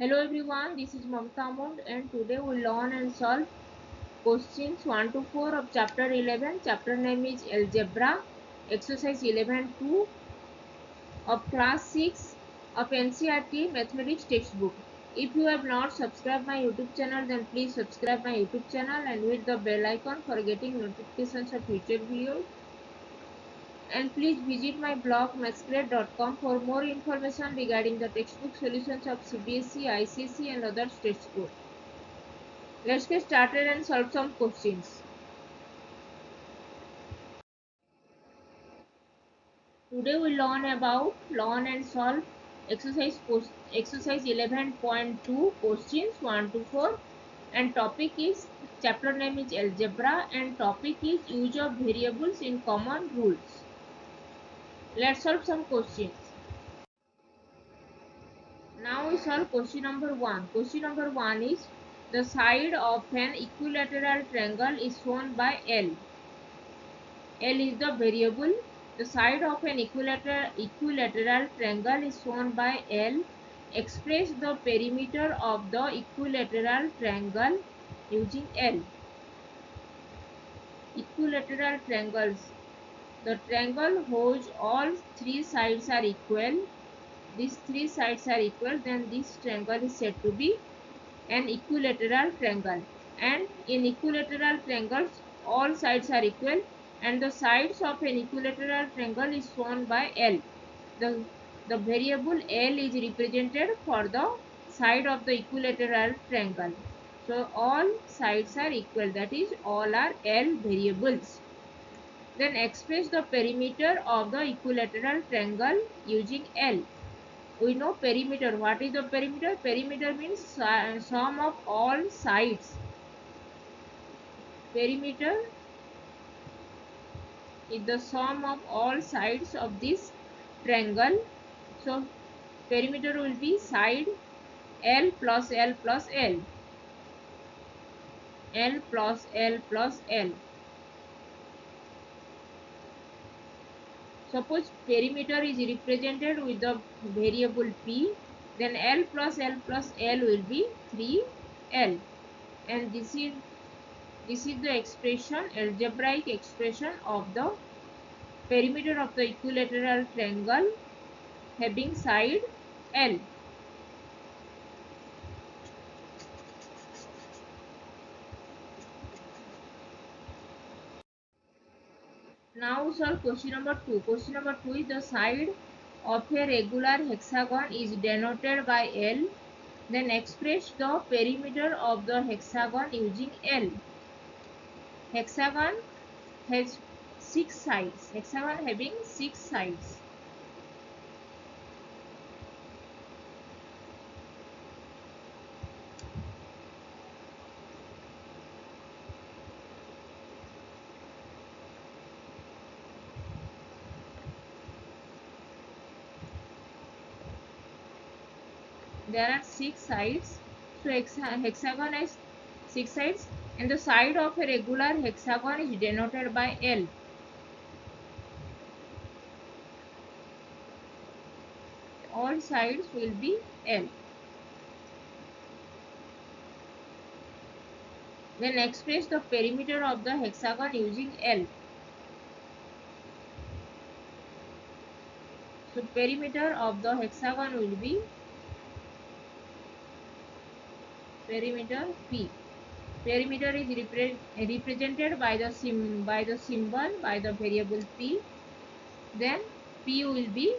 Hello everyone, this is Mamta Mund and today we'll learn and solve questions 1 to 4 of chapter 11. Chapter name is Algebra, exercise 11-2 of class 6 of NCERT Mathematics textbook. If you have not subscribed my YouTube channel, then please subscribe my YouTube channel and hit the bell icon for getting notifications of future videos. And please visit my blog mathscred.com for more information regarding the textbook solutions of CBSE, ICSE and other state schools. Let's get started and solve some questions. Today we learn and solve exercise 11.2 questions 1 to 4 and topic is chapter name is algebra and topic is use of variables in common rules. Let's solve some questions. Now we solve question number 1. Question number 1 is the side of an equilateral triangle is shown by L. L is the variable. The side of an equilateral triangle is shown by L. Express the perimeter of the equilateral triangle using L. Equilateral triangles. The triangle whose all three sides are equal. These three sides are equal, then this triangle is said to be an equilateral triangle. And in equilateral triangles, all sides are equal and the sides of an equilateral triangle is shown by L. The variable L is represented for the side of the equilateral triangle. So all sides are equal, that is all are L variables. Then express the perimeter of the equilateral triangle using L. We know perimeter. What is the perimeter? Perimeter means sum of all sides. Perimeter is the sum of all sides of this triangle. So perimeter will be side L plus L plus L. L plus L plus L. Suppose perimeter is represented with the variable P, then L plus L will be 3L. And this is the expression, algebraic expression of the perimeter of the equilateral triangle having side L. Now solve question number 2. Question number 2 is the side of a regular hexagon is denoted by L. Then express the perimeter of the hexagon using L. Hexagon has 6 sides. Hexagon having 6 sides. There are 6 sides. So hexagon has 6 sides and the side of a regular hexagon is denoted by L. All sides will be L. Then express the perimeter of the hexagon using L. So perimeter of the hexagon will be perimeter P. Perimeter is represented by the symbol by the variable P. Then P will be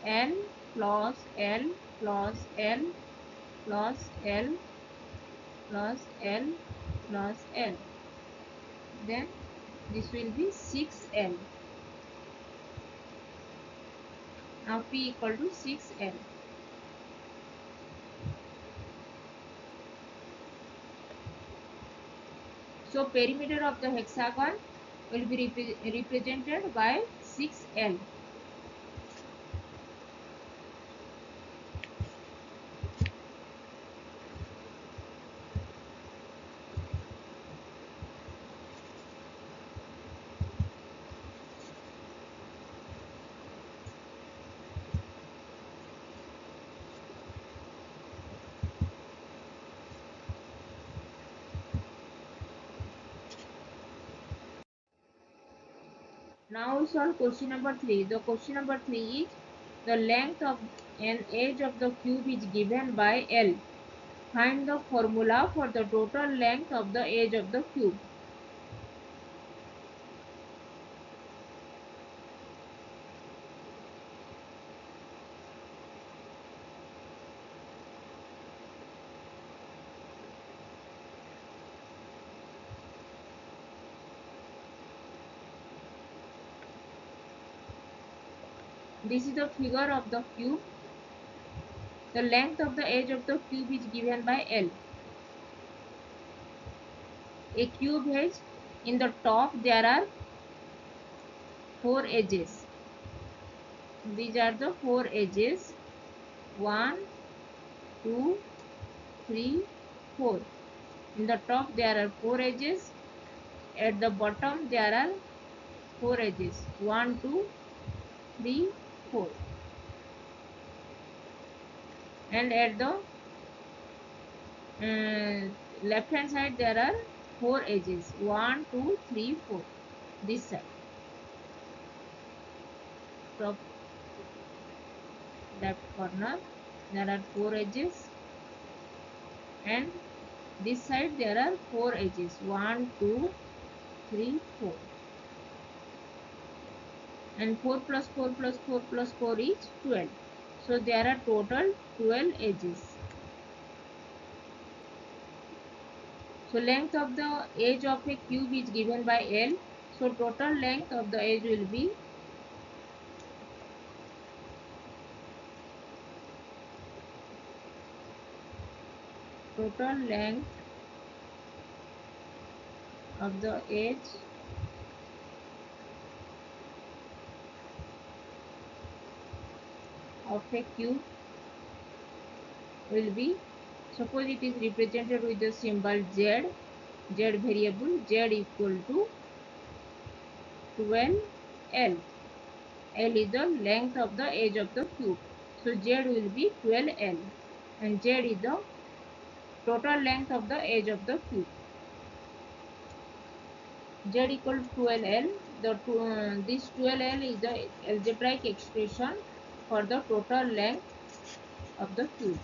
L plus L plus L plus L plus L plus L. Then this will be 6L. Now P equal to 6L. So perimeter of the hexagon will be represented by 6L. Now we solve question number 3. The question number 3 is the length of an edge of the cube is given by L. Find the formula for the total length of the edge of the cube. This is the figure of the cube. The length of the edge of the cube is given by L. A cube has, in the top there are 4 edges. These are the 4 edges. 1, 2, 3, 4. In the top there are 4 edges. At the bottom there are 4 edges. 1, 2, 3, 4. And at the left hand side there are 4 edges. 1, 2, 3, 4. This side. Top left corner there are 4 edges. And this side there are 4 edges. 1, 2, 3, 4. And 4 plus 4 plus 4 plus 4 is 12. So there are total 12 edges. So length of the edge of a cube is given by L. So total length of the edge will be total length of the edge of a cube will be, suppose it is represented with the symbol Z, Z variable, Z equal to 12L. L is the length of the edge of the cube. So Z will be 12L. And Z is the total length of the edge of the cube. Z equal to 12L. This 12L is the algebraic expression for the total length of the cube.